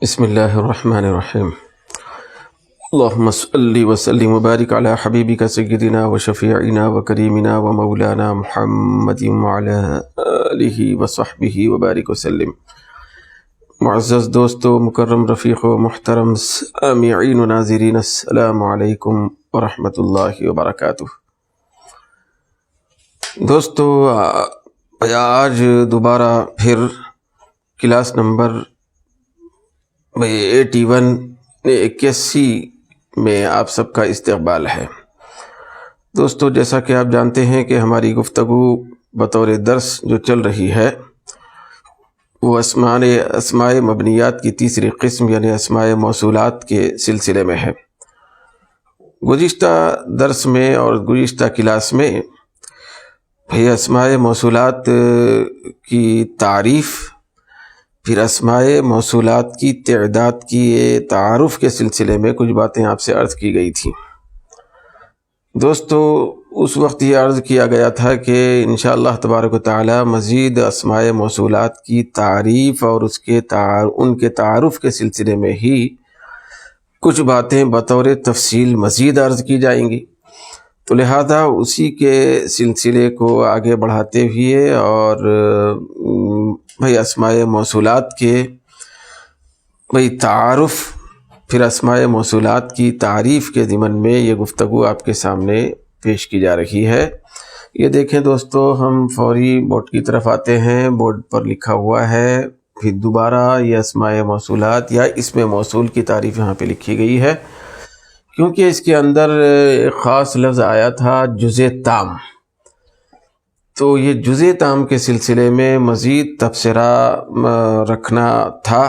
بسم اللہ الرحمن الرحیم اللہم صلی وسلم وبارک علی حبیبک سیدنا وشفیعنا وکریمنا ومولانا محمد وعلی آلہ وصحبہ وبارک وسلم۔ معزز دوستو، مکرم رفیق و محترم سامعین و ناظرین، السلام علیکم ورحمۃ اللہ وبرکاتہ۔ دوستو، آج دوبارہ پھر کلاس نمبر 81 میں آپ سب کا استقبال ہے۔ دوستو، جیسا کہ آپ جانتے ہیں کہ ہماری گفتگو بطور درس جو چل رہی ہے وہ اسماء مبنیات کی تیسری قسم یعنی اسماء موصولات کے سلسلے میں ہے۔ گزشتہ درس میں اور گزشتہ کلاس میں اسماء موصولات کی تعریف، پھر اسماء موصولات کی تعداد کی تعارف کے سلسلے میں کچھ باتیں آپ سے عرض کی گئی تھیں۔ دوستو، اس وقت یہ عرض کیا گیا تھا کہ انشاءاللہ تبارک و تعالی مزید اسماء موصولات کی تعریف اور ان کے تعارف کے سلسلے میں ہی کچھ باتیں بطور تفصیل مزید عرض کی جائیں گی، تو لہذا اسی کے سلسلے کو آگے بڑھاتے ہوئے اور اسماء موصولات کے تعارف، پھر اسماء موصولات کی تعریف کے ضمن میں یہ گفتگو آپ کے سامنے پیش کی جا رہی ہے۔ یہ دیکھیں دوستو، ہم فوری بورڈ کی طرف آتے ہیں۔ بورڈ پر لکھا ہوا ہے، پھر دوبارہ یہ اسماء موصولات یا اسم موصول کی تعریف یہاں پہ لکھی گئی ہے، کیونکہ اس کے اندر ایک خاص لفظ آیا تھا جزء تام، تو یہ جزء تام کے سلسلے میں مزید تبصرہ رکھنا تھا،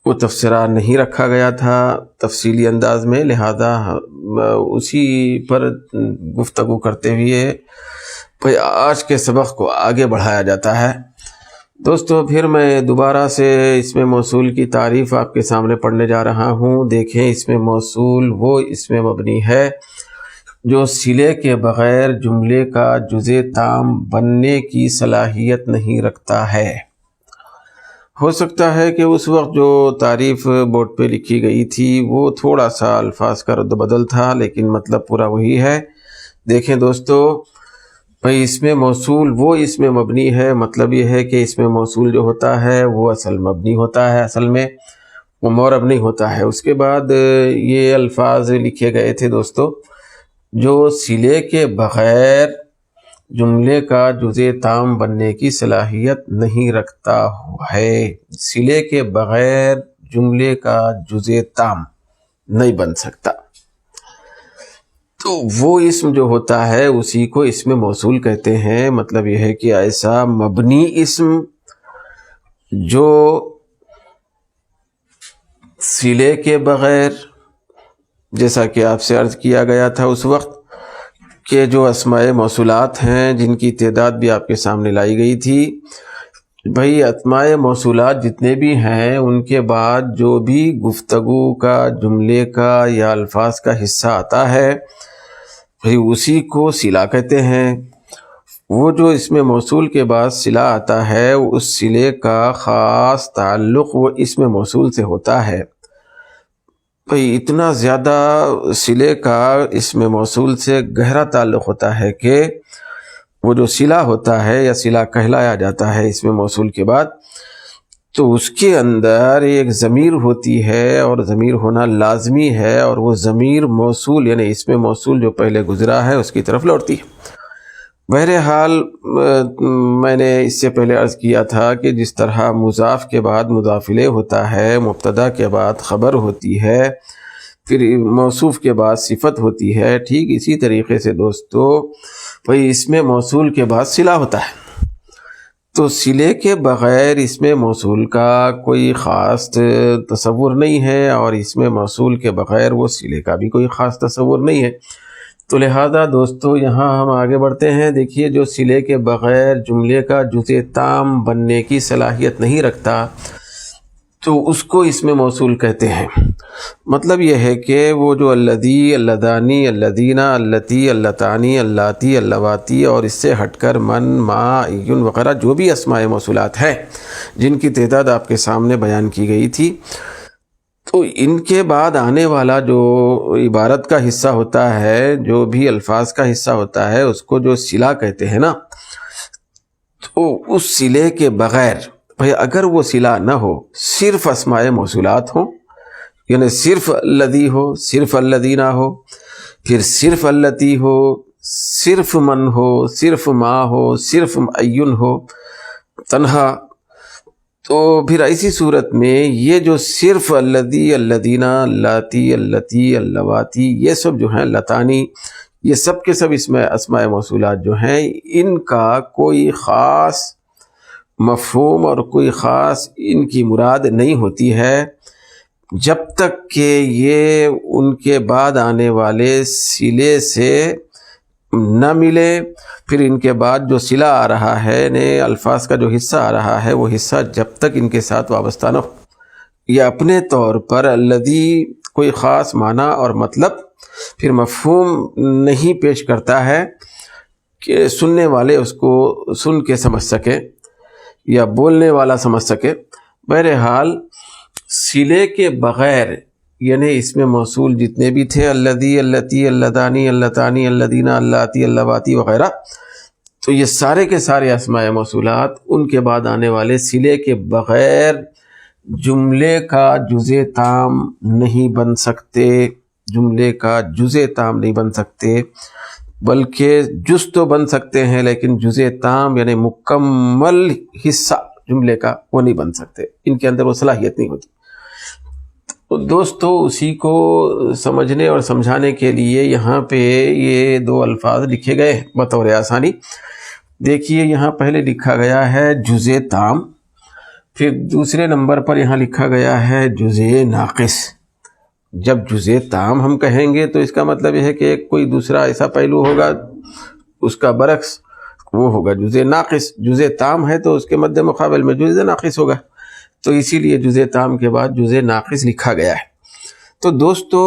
وہ تبصرہ نہیں رکھا گیا تھا تفصیلی انداز میں، لہذا اسی پر گفتگو کرتے ہوئے آج کے سبق کو آگے بڑھایا جاتا ہے۔ دوستو، پھر میں دوبارہ سے اسم موصول کی تعریف آپ کے سامنے پڑھنے جا رہا ہوں۔ دیکھیں، اسم موصول وہ اسم مبنی ہے جو صلے کے بغیر جملے کا جزء تام بننے کی صلاحیت نہیں رکھتا ہے۔ ہو سکتا ہے کہ اس وقت جو تعریف بورڈ پہ لکھی گئی تھی وہ تھوڑا سا الفاظ کا رد و بدل تھا، لیکن مطلب پورا وہی ہے۔ دیکھیں دوستو، اسم موصول وہ اسم مبنی ہے، مطلب یہ ہے کہ اسم موصول جو ہوتا ہے وہ اصل مبنی ہوتا ہے، اصل میں وہ معرب نہیں ہوتا ہے۔ اس کے بعد یہ الفاظ لکھے گئے تھے دوستو، جو صلے کے بغیر جملے کا جزء تام بننے کی صلاحیت نہیں رکھتا ہے۔ صلے کے بغیر جملے کا جزء تام نہیں بن سکتا، تو وہ اسم جو ہوتا ہے اسی کو اسم موصول کہتے ہیں۔ مطلب یہ ہے کہ ایسا مبنی اسم جو صلے کے بغیر، جیسا کہ آپ سے عرض کیا گیا تھا اس وقت کہ جو اسماء موصولات ہیں جن کی تعداد بھی آپ کے سامنے لائی گئی تھی، اسماء موصولات جتنے بھی ہیں ان کے بعد جو بھی گفتگو کا، جملے کا یا الفاظ کا حصہ آتا ہے اسی کو صلہ کہتے ہیں۔ وہ جو اسم موصول کے بعد صلہ آتا ہے اس صلے کا خاص تعلق وہ اسم موصول سے ہوتا ہے۔ اتنا زیادہ صلے کا اسم موصول سے گہرا تعلق ہوتا ہے کہ وہ جو صلہ ہوتا ہے یا صلہ کہلایا جاتا ہے اسم موصول کے بعد، تو اس کے اندر ایک ضمیر ہوتی ہے اور ضمیر ہونا لازمی ہے، اور وہ ضمیر موصول یعنی اسم موصول جو پہلے گزرا ہے اس کی طرف لوٹتی ہے۔ بہرحال میں نے اس سے پہلے عرض کیا تھا کہ جس طرح مضاف کے بعد مضاف الیہ ہوتا ہے، مبتدا کے بعد خبر ہوتی ہے، پھر موصوف کے بعد صفت ہوتی ہے، ٹھیک اسی طریقے سے دوستو اسم موصول کے بعد صلہ ہوتا ہے۔ تو صلے کے بغیر اسم موصول کا کوئی خاص تصور نہیں ہے، اور اسم موصول کے بغیر وہ صلے کا بھی کوئی خاص تصور نہیں ہے۔ تو لہذا دوستو یہاں ہم آگے بڑھتے ہیں۔ دیکھیے، جو صلے کے بغیر جملے کا جزء تام بننے کی صلاحیت نہیں رکھتا، تو اس کو اس میں موصول کہتے ہیں۔ مطلب یہ ہے کہ وہ جو الذی، اللذانی، الذین، اللتی، اللتانی، اللاتی، اللواتی اور اس سے ہٹ کر من، ما، ایون وغیرہ جو بھی اسماء موصولات ہیں جن کی تعداد آپ کے سامنے بیان کی گئی تھی، تو ان کے بعد آنے والا جو عبارت کا حصہ ہوتا ہے، جو بھی الفاظ کا حصہ ہوتا ہے، اس کو جو صلہ کہتے ہیں نا، تو اس صلے کے بغیر بھئی اگر وہ صلہ نہ ہو، صرف اسماء موصولات ہوں، یعنی صرف الذی ہو، صرف الذین ہو، پھر صرف اللتی ہو، صرف من ہو، صرف ما ہو، صرف ایون ہو تنہا، تو پھر ایسی صورت میں یہ جو صرف الذی، الذین، اللاتی، اللتی، اللواتی، یہ سب جو ہیں، لتانی، یہ سب کے سب اسماء موصولات جو ہیں، ان کا کوئی خاص مفہوم اور کوئی خاص ان کی مراد نہیں ہوتی ہے جب تک کہ یہ ان کے بعد آنے والے صلے سے نہ ملے۔ پھر ان کے بعد جو صلہ آ رہا ہے، نئے الفاظ کا جو حصہ آ رہا ہے، وہ حصہ جب تک ان کے ساتھ وابستہ نہ ہو، یا اپنے طور پر الذی کوئی خاص معنی اور مطلب پھر مفہوم نہیں پیش کرتا ہے کہ سننے والے اس کو سن کے سمجھ سکے یا بولنے والا سمجھ سکے۔ بہرحال صلے کے بغیر، یعنی اس میں موصول جتنے بھی تھے، الذی، اللتی، اللتانی، اللتانی، الذین، اللاتی، اللواتی وغیرہ، تو یہ سارے کے سارے اسماء موصولات ان کے بعد آنے والے صلے کے بغیر جملے کا جزء تام نہیں بن سکتے، جملے کا جزء تام نہیں بن سکتے، بلکہ جز تو بن سکتے ہیں لیکن جزء تام یعنی مکمل حصہ جملے کا وہ نہیں بن سکتے، ان کے اندر وہ صلاحیت نہیں ہوتی۔ تو دوستو اسی کو سمجھنے اور سمجھانے کے لیے یہاں پہ یہ دو الفاظ لکھے گئے ہیں بطور آسانی۔ دیکھیے یہاں پہلے لکھا گیا ہے جزء تام، پھر دوسرے نمبر پر یہاں لکھا گیا ہے جزء ناقص۔ جب جزء تام ہم کہیں گے تو اس کا مطلب یہ ہے کہ ایک کوئی دوسرا ایسا پہلو ہوگا اس کا برعکس، وہ ہوگا جزء ناقص۔ جزء تام ہے تو اس کے مد مقابل میں جزء ناقص ہوگا، تو اسی لیے جزء تام کے بعد جزء ناقص لکھا گیا ہے۔ تو دوستو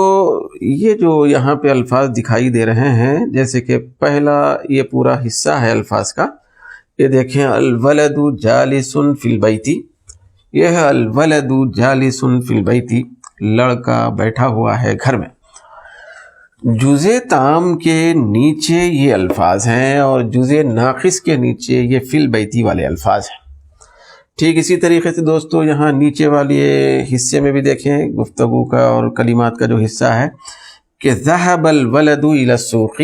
یہ جو یہاں پہ الفاظ دکھائی دے رہے ہیں، جیسے کہ پہلا یہ پورا حصہ ہے الفاظ کا، یہ دیکھیں الولد جالس فی البیت، یہ ہے الولد جالس فی البیت، لڑکا بیٹھا ہوا ہے گھر میں۔ جزء تام کے نیچے یہ الفاظ ہیں اور جزء ناقص کے نیچے یہ فی البیتی والے الفاظ ہیں۔ ٹھیک اسی طریقے سے دوستو یہاں نیچے والے حصے میں بھی دیکھیں گفتگو کا اور کلمات کا جو حصہ ہے کہ ذہب الولد الی السوق،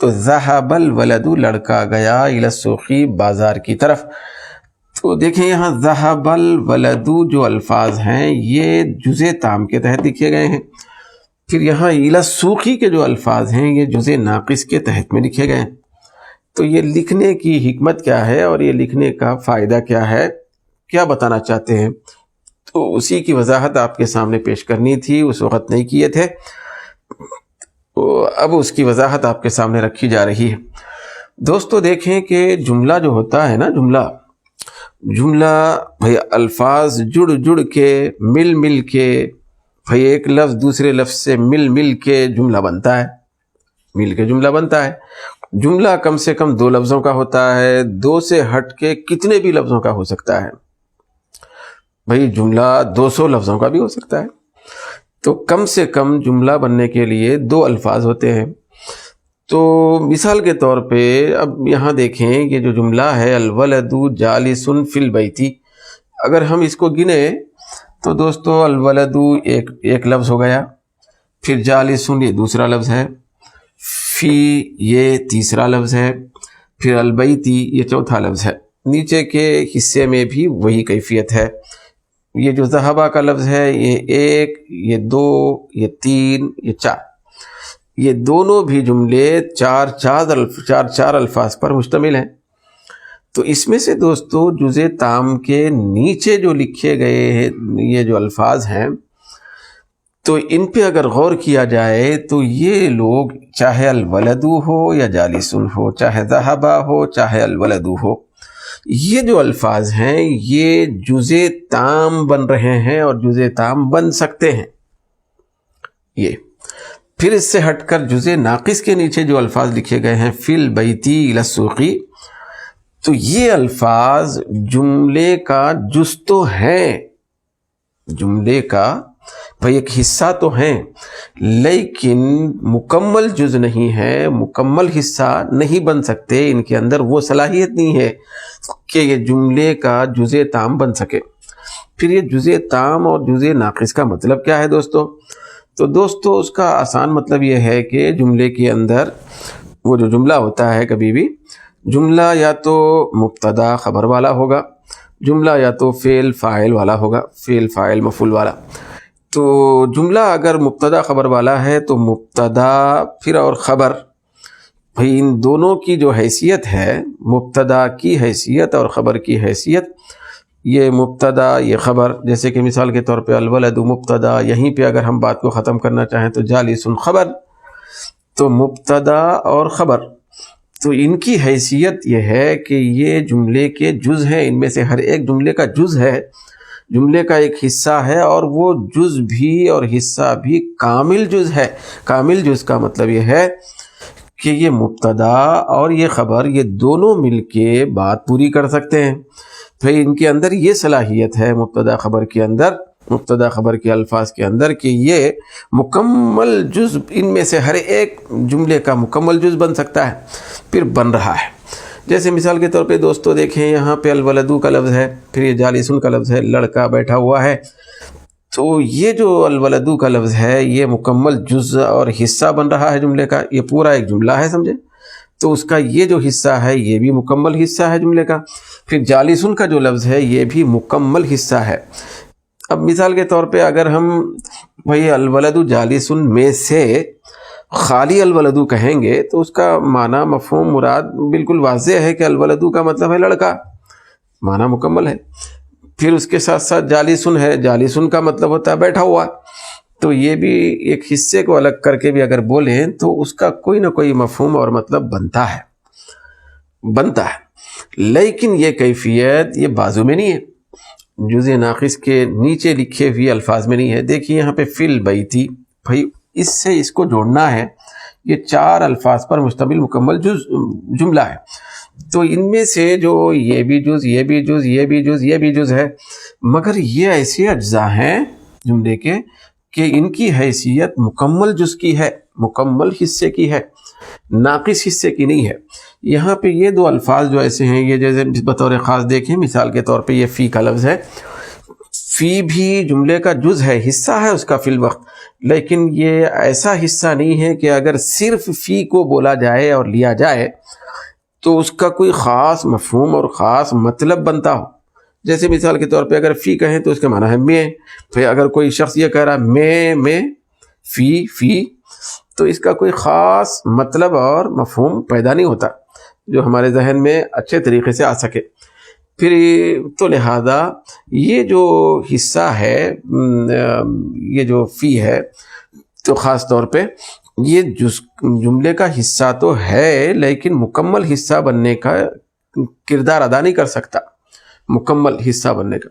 تو ذہب الولد لڑکا گیا الی السوق بازار کی طرف۔ تو دیکھیں یہاں ذہب الولد جو الفاظ ہیں یہ جزء تام کے تحت لکھے گئے ہیں، پھر یہاں الی السوق کے جو الفاظ ہیں یہ جزء ناقص کے تحت میں لکھے گئے ہیں۔ تو یہ لکھنے کی حکمت کیا ہے اور یہ لکھنے کا فائدہ کیا ہے، کیا بتانا چاہتے ہیں، تو اسی کی وضاحت آپ کے سامنے پیش کرنی تھی، اس وقت نہیں کیے تھے، تو اب اس کی وضاحت آپ کے سامنے رکھی جا رہی ہے۔ دوستو دیکھیں کہ جملہ جو ہوتا ہے نا، جملہ بھئی الفاظ جڑ کے مل کے، بھئی ایک لفظ دوسرے لفظ سے مل کے جملہ بنتا ہے، مل کے جملہ بنتا ہے۔ جملہ کم سے کم 2 لفظوں کا ہوتا ہے، 2 سے ہٹ کے کتنے بھی لفظوں کا ہو سکتا ہے، بھئی جملہ 200 لفظوں کا بھی ہو سکتا ہے۔ تو کم سے کم جملہ بننے کے لیے 2 الفاظ ہوتے ہیں۔ تو مثال کے طور پہ اب یہاں دیکھیں یہ جو جملہ ہے الولد جالس فی البیت، اگر ہم اس کو گنے تو دوستو الولد ایک لفظ ہو گیا، پھر جالس یہ دوسرا لفظ ہے، فی یہ تیسرا لفظ ہے، پھر البیتی یہ چوتھا لفظ ہے۔ نیچے کے حصے میں بھی وہی کیفیت ہے، یہ جو ذہبہ کا لفظ ہے یہ 1، یہ 2، یہ 3، یہ 4، یہ دونوں بھی جملے چار الفاظ پر مشتمل ہیں۔ تو اس میں سے دوستو جزء تام کے نیچے جو لکھے گئے ہیں یہ جو الفاظ ہیں، تو ان پہ اگر غور کیا جائے تو یہ لوگ چاہے الولد ہو یا جالسن ہو، چاہے ذہبہ ہو چاہے الولد ہو، یہ جو الفاظ ہیں یہ جز تام بن رہے ہیں اور جز تام بن سکتے ہیں. یہ پھر اس سے ہٹ کر جز ناقص کے نیچے جو الفاظ لکھے گئے ہیں فی البیتی الی السوقی، تو یہ الفاظ جملے کا جز تو ہیں، جملے کا بھئی ایک حصہ تو ہیں، لیکن مکمل جز نہیں ہے، مکمل حصہ نہیں بن سکتے، ان کے اندر وہ صلاحیت نہیں ہے کہ یہ جملے کا جز تام بن سکے. پھر یہ جز تام اور جز ناقص کا مطلب کیا ہے دوستو؟ تو دوستو اس کا آسان مطلب یہ ہے کہ جملے کے اندر وہ جو جملہ ہوتا ہے، کبھی بھی جملہ یا تو مبتدا خبر والا ہوگا، جملہ یا تو فعل فاعل والا ہوگا، فعل فاعل مفعول والا. تو جملہ اگر مبتدا خبر والا ہے تو مبتدا پھر اور خبر، بھئی ان دونوں کی جو حیثیت ہے، مبتدا کی حیثیت اور خبر کی حیثیت، یہ مبتدا یہ خبر، جیسے کہ مثال کے طور پہ الولد مبتدا، یہیں پہ اگر ہم بات کو ختم کرنا چاہیں تو جالس خبر، تو مبتدا اور خبر، تو ان کی حیثیت یہ ہے کہ یہ جملے کے جز ہیں، ان میں سے ہر ایک جملے کا جز ہے، جملے کا ایک حصہ ہے، اور وہ جز بھی اور حصہ بھی کامل جز ہے. کامل جز کا مطلب یہ ہے کہ یہ مبتدا اور یہ خبر یہ دونوں مل کے بات پوری کر سکتے ہیں. پھر ان کے اندر یہ صلاحیت ہے مبتدا خبر کے اندر، مبتدا خبر کے الفاظ کے اندر، کہ یہ مکمل جز، ان میں سے ہر ایک جملے کا مکمل جز بن سکتا ہے، پھر بن رہا ہے. جیسے مثال کے طور پہ دوستو دیکھیں، یہاں پہ الولدو کا لفظ ہے، پھر یہ جالسن کا لفظ ہے، لڑکا بیٹھا ہوا ہے. تو یہ جو الولدو کا لفظ ہے یہ مکمل جز اور حصہ بن رہا ہے جملے کا، یہ پورا ایک جملہ ہے، سمجھے؟ تو اس کا یہ جو حصہ ہے یہ بھی مکمل حصہ ہے جملے کا. پھر جالسن کا جو لفظ ہے یہ بھی مکمل حصہ ہے. اب مثال کے طور پہ اگر ہم بھئی الولد جالسن میں سے خالی الولدو کہیں گے تو اس کا معنی مفہوم مراد بالکل واضح ہے کہ الولدو کا مطلب ہے لڑکا، معنی مکمل ہے. پھر اس کے ساتھ ساتھ جالسن ہے، جالسن کا مطلب ہوتا ہے بیٹھا ہوا، تو یہ بھی ایک حصے کو الگ کر کے بھی اگر بولیں تو اس کا کوئی نہ کوئی مفہوم اور مطلب بنتا ہے. لیکن یہ کیفیت یہ بازو میں نہیں ہے، جزء ناقص کے نیچے لکھے ہوئے الفاظ میں نہیں ہے. دیکھیے یہاں پہ فی البیتی، بھائی اس سے اس کو جوڑنا ہے، یہ 4 الفاظ پر مشتمل مکمل جملہ ہے. تو ان میں سے جو یہ بھی جز، یہ بھی جز، یہ بھی جز، یہ بھی جز ہے، مگر یہ ایسے اجزاء ہیں جملے کے کہ ان کی حیثیت مکمل جز کی ہے، مکمل حصے کی ہے، ناقص حصے کی نہیں ہے. یہاں پہ یہ 2 الفاظ جو ایسے ہیں، یہ جیسے بطور خاص دیکھیں، مثال کے طور پہ یہ فی کا لفظ ہے، فی بھی جملے کا جز ہے، حصہ ہے اس کا فی الوقت، لیکن یہ ایسا حصہ نہیں ہے کہ اگر صرف فی کو بولا جائے اور لیا جائے تو اس کا کوئی خاص مفہوم اور خاص مطلب بنتا ہو. جیسے مثال کے طور پہ اگر فی کہیں تو اس کا معنی ہے میں، پھر اگر کوئی شخص یہ کہہ رہا میں فی، تو اس کا کوئی خاص مطلب اور مفہوم پیدا نہیں ہوتا جو ہمارے ذہن میں اچھے طریقے سے آ سکے. پھر تو لہذا یہ جو حصہ ہے، یہ جو فی ہے، تو خاص طور پہ یہ جملے کا حصہ تو ہے لیکن مکمل حصہ بننے کا کردار ادا نہیں کر سکتا، مکمل حصہ بننے کا.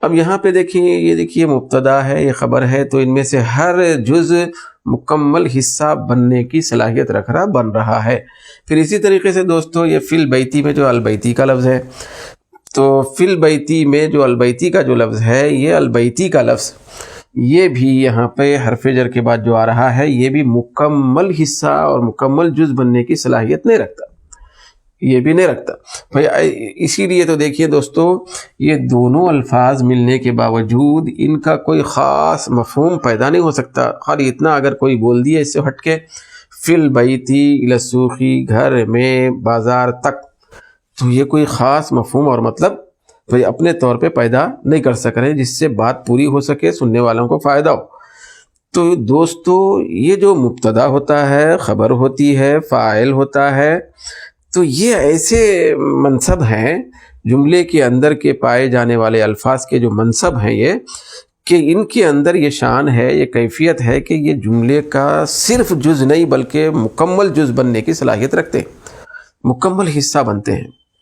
اب یہاں پہ دیکھیں، یہ دیکھیے مبتدا ہے، یہ خبر ہے، تو ان میں سے ہر جز مکمل حصہ بننے کی صلاحیت بن رہا ہے. پھر اسی طریقے سے دوستو یہ فی البیتی میں جو البیتی کا لفظ ہے، تو فی البیتی میں جو البیتی کا جو لفظ ہے، یہ البیتی کا لفظ یہ بھی یہاں پہ حرف جر کے بعد جو آ رہا ہے یہ بھی مکمل حصہ اور مکمل جز بننے کی صلاحیت نہیں رکھتا، یہ بھی نہیں رکھتا. اسی لیے تو دیکھیے دوستو، یہ دونوں الفاظ ملنے کے باوجود ان کا کوئی خاص مفہوم پیدا نہیں ہو سکتا. خالی اتنا اگر کوئی بول دیا اس سے ہٹ کے فی البیتی الی السوقی، گھر میں بازار تک، تو یہ کوئی خاص مفہوم اور مطلب بھئی اپنے طور پہ پیدا نہیں کر سک رہے جس سے بات پوری ہو سکے، سننے والوں کو فائدہ ہو. تو دوستو یہ جو مبتدا ہوتا ہے، خبر ہوتی ہے، فاعل ہوتا ہے، تو یہ ایسے منصب ہیں جملے کے اندر کے پائے جانے والے الفاظ کے جو منصب ہیں یہ، کہ ان کے اندر یہ شان ہے، یہ کیفیت ہے کہ یہ جملے کا صرف جز نہیں بلکہ مکمل جز بننے کی صلاحیت رکھتے ہیں، مکمل حصہ بنتے ہیں.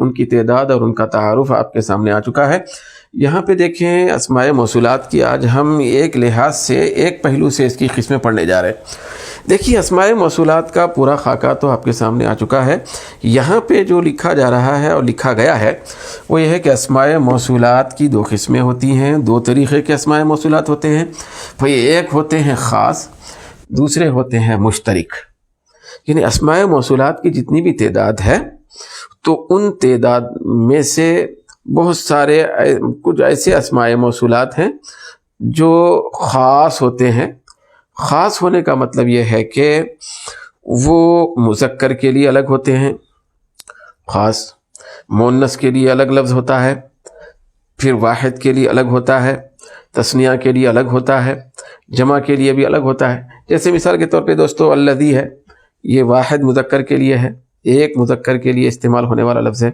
ان کی تعداد اور ان کا تعارف آپ کے سامنے آ چکا ہے۔ یہاں پہ دیکھیں اسماء موصولات کی آج ہم ایک لحاظ سے، ایک پہلو سے اس کی قسمیں پڑھنے جا رہے ہیں۔ دیکھیے اسماء موصولات کا پورا خاکہ تو آپ کے سامنے آ چکا ہے۔ یہاں پہ جو لکھا جا رہا ہے اور لکھا گیا ہے وہ یہ ہے کہ اسماء موصولات کی دو قسمیں ہوتی ہیں، دو طریقے کے اسماء موصولات ہوتے ہیں۔ بھئی ایک ہوتے ہیں خاص، دوسرے ہوتے ہیں مشترک۔ یعنی اسماء موصولات کی جتنی بھی تعداد ہے تو ان تعداد میں سے بہت سارے کچھ ایسے اسماء موصولات ہیں جو خاص ہوتے ہیں۔ خاص ہونے کا مطلب یہ ہے کہ وہ مذکر کے لیے الگ ہوتے ہیں، خاص مؤنث کے لیے الگ لفظ ہوتا ہے، پھر واحد کے لیے الگ ہوتا ہے، تثنیہ کے لیے الگ ہوتا ہے، جمع کے لیے بھی الگ ہوتا ہے۔ جیسے مثال کے طور پہ دوستو الذی ہے، یہ واحد مذکر کے لیے ہے، ایک مذکر کے لیے استعمال ہونے والا لفظ ہے۔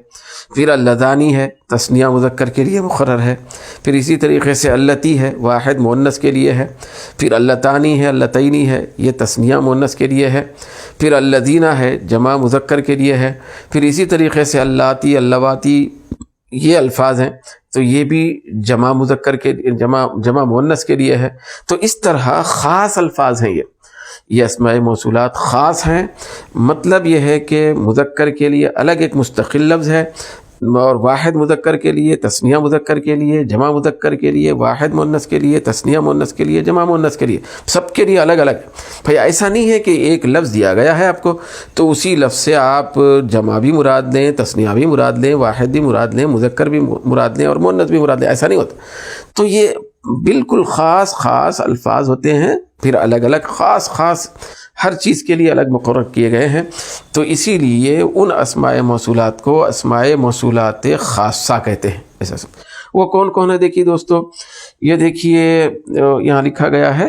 پھر اللذانی ہے، تثنیہ مذکر کے لیے مقرر ہے۔ پھر اسی طریقے سے اللتی ہے، واحد مؤنث کے لیے ہے۔ پھر اللتانی ہے، اللتینی ہے، یہ تثنیہ مؤنث کے لیے ہے۔ پھر الذینہ ہے، جمع مذکر کے لیے ہے۔ پھر اسی طریقے سے اللاتی، اللواتی، یہ الفاظ ہیں تو یہ بھی جمع مذکر کے جمع مؤنث کے لیے ہے۔ تو اس طرح خاص الفاظ ہیں یہ اسماء موصولات خاص ہیں۔ مطلب یہ ہے کہ مذکر کے لیے الگ ایک مستقل لفظ ہے، اور واحد مذکر کے لیے، تثنیہ مذکر کے لیے، جمع مذکر کے لیے، واحد مؤنث کے لیے، تثنیہ مؤنث کے لیے، جمع مؤنث کے لیے، سب کے لیے الگ الگ۔ بھئی ایسا نہیں ہے کہ ایک لفظ دیا گیا ہے آپ کو تو اسی لفظ سے آپ جمع بھی مراد لیں، تثنیہ بھی مراد لیں، واحد بھی مراد لیں، مذکر بھی مراد لیں اور مؤنث بھی مراد لیں، ایسا نہیں ہوتا۔ تو یہ بالکل خاص خاص الفاظ ہوتے ہیں، پھر الگ الگ خاص ہر چیز کے لیے الگ مقرر کیے گئے ہیں۔ تو اسی لیے ان اسماء موصولات کو اسماء موصولات خاصہ کہتے ہیں۔ ایسا وہ کون کون ہے دیکھیے دوستو، یہ دیکھیے یہاں لکھا گیا ہے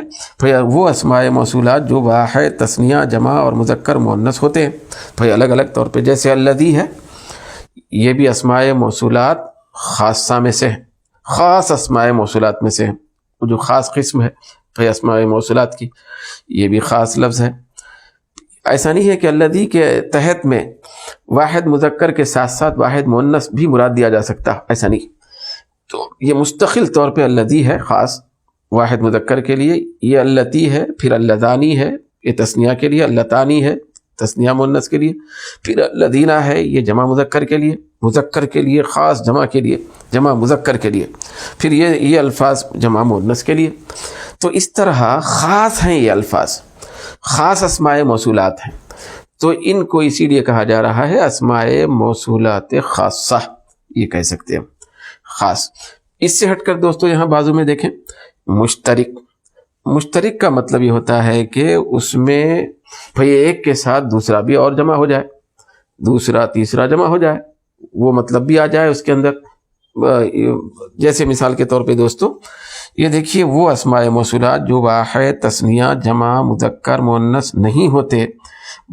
وہ اسماء موصولات جو واحد، تثنیہ، جمع اور مذکر مؤنث ہوتے ہیں۔ بھئی الگ الگ طور پہ جیسے الذی ہے، یہ بھی اسماء موصولات خاصہ میں سے ہے، خاص اسماء موصولات میں سے ہے، جو خاص قسم ہے بھئی اسماء موصولات کی، یہ بھی خاص لفظ ہے۔ ایسا نہیں ہے کہ الذی کے تحت میں واحد مذکر کے ساتھ ساتھ واحد مؤنث بھی مراد دیا جا سکتا، ایسا نہیں۔ تو یہ مستقل طور پہ الذی ہے خاص واحد مذکر کے لیے، یہ اللتی ہے، پھر اللذانی ہے، یہ تثنیہ کے لیے، اللتانی ہے، تثنیہ مؤنث کے لیے، پھر الذینہ ہے، یہ جمع مذکر کے لیے، مذکر کے لیے خاص، جمع کے لیے، جمع مذکر کے لیے، پھر یہ الفاظ جمع مؤنث کے لیے۔ تو اس طرح خاص ہیں یہ الفاظ، خاص اسماء موصولات ہیں، تو ان کو اسی لیے کہا جا رہا ہے اسماء موصولات خاصہ، یہ کہہ سکتے ہیں خاص۔ اس سے ہٹ کر دوستو یہاں بازو میں دیکھیں مشترک۔ مشترک کا مطلب یہ ہوتا ہے کہ اس میں بھئی ایک کے ساتھ دوسرا بھی اور جمع ہو جائے، دوسرا تیسرا جمع ہو جائے، وہ مطلب بھی آ جائے اس کے اندر۔ جیسے مثال کے طور پہ دوستو یہ دیکھیے وہ اسماء موصولات جو واحد، تثنیہ، جمع، مذکر، مؤنث نہیں ہوتے،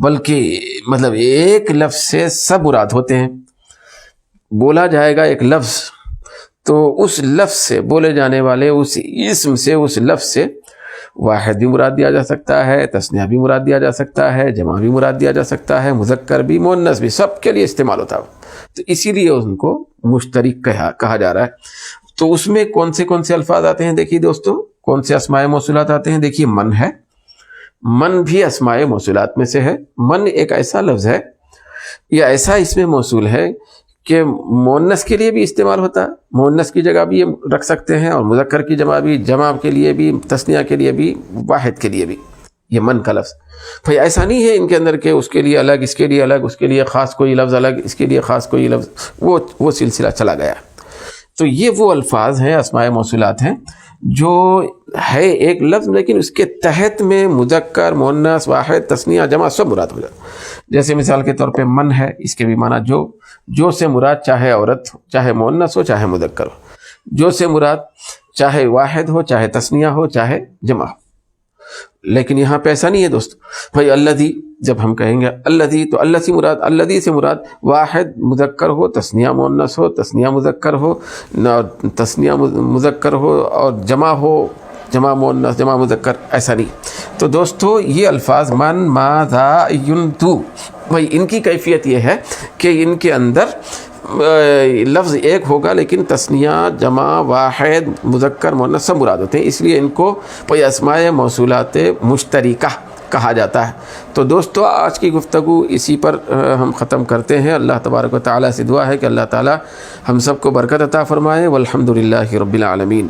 بلکہ مطلب ایک لفظ سے سب مراد ہوتے ہیں۔ بولا جائے گا ایک لفظ تو اس لفظ سے بولے جانے والے اس اسم سے، اس لفظ سے واحد بھی مراد دیا جا سکتا ہے، تثنیہ بھی مراد دیا جا سکتا ہے، جمع بھی مراد دیا جا سکتا ہے، مذکر بھی، مؤنث بھی، سب کے لیے استعمال ہوتا ہے۔ تو اسی لیے ان کو مشترک کہا جا رہا ہے۔ تو اس میں کون سے الفاظ آتے ہیں دیکھیے دوستو، کون سے اسماء موصولات آتے ہیں؟ دیکھیے من ہے، من بھی اسماء موصولات میں سے ہے۔ من ایک ایسا لفظ ہے یا ایسا اس میں موصول ہے کہ مؤنث کے لیے بھی استعمال ہوتا ہے، مؤنث کی جگہ بھی یہ رکھ سکتے ہیں، اور مذکر کی جمع بھی، جمع کے لیے بھی، تثنیہ کے لیے بھی، واحد کے لیے بھی، یہ من کا لفظ۔ بھئی ایسا نہیں ہے ان کے اندر کہ اس کے لیے الگ، اس کے لیے الگ، اس کے لیے خاص کوئی لفظ الگ، اس کے لیے خاص کوئی لفظ، وہ سلسلہ چلا گیا۔ تو یہ وہ الفاظ ہیں، اسماء موصولات ہیں جو ہے ایک لفظ لیکن اس کے تحت میں مذکر، مؤنث، واحد، تثنیہ، جمع سب مراد ہو جاتا۔ جیسے مثال کے طور پہ من ہے، اس کے بھی معنی جو سے مراد چاہے عورت ہو، چاہے مؤنث ہو، چاہے مذکر ہو، جو سے مراد چاہے واحد ہو، چاہے تثنیہ ہو، چاہے جمع ہو۔ لیکن یہاں پہ ایسا نہیں ہے دوست۔ بھائی الذی جب ہم کہیں گے الذی تو الذی سے مراد واحد مذکر ہو، تثنیہ مؤنث ہو، تثنیہ مذکر ہو، تثنیہ مذکر ہو، اور جمع ہو، جمع مؤنث، جمع مذکر، ایسا نہیں۔ تو دوستو یہ الفاظ من، ما، ذا، ین، تو بھائی ان کی کیفیت یہ ہے کہ ان کے اندر لفظ ایک ہوگا لیکن تثنیہ، جمع، واحد، مذکر، مؤنث سب مراد ہوتے ہیں، اس لیے ان کو کوئی اسماء موصولات مشترکہ کہا جاتا ہے۔ تو دوستو آج کی گفتگو اسی پر ہم ختم کرتے ہیں۔ اللہ تبارک و تعالیٰ سے دعا ہے کہ اللہ تعالیٰ ہم سب کو برکت عطا فرمائے، والحمد للہ رب العالمین۔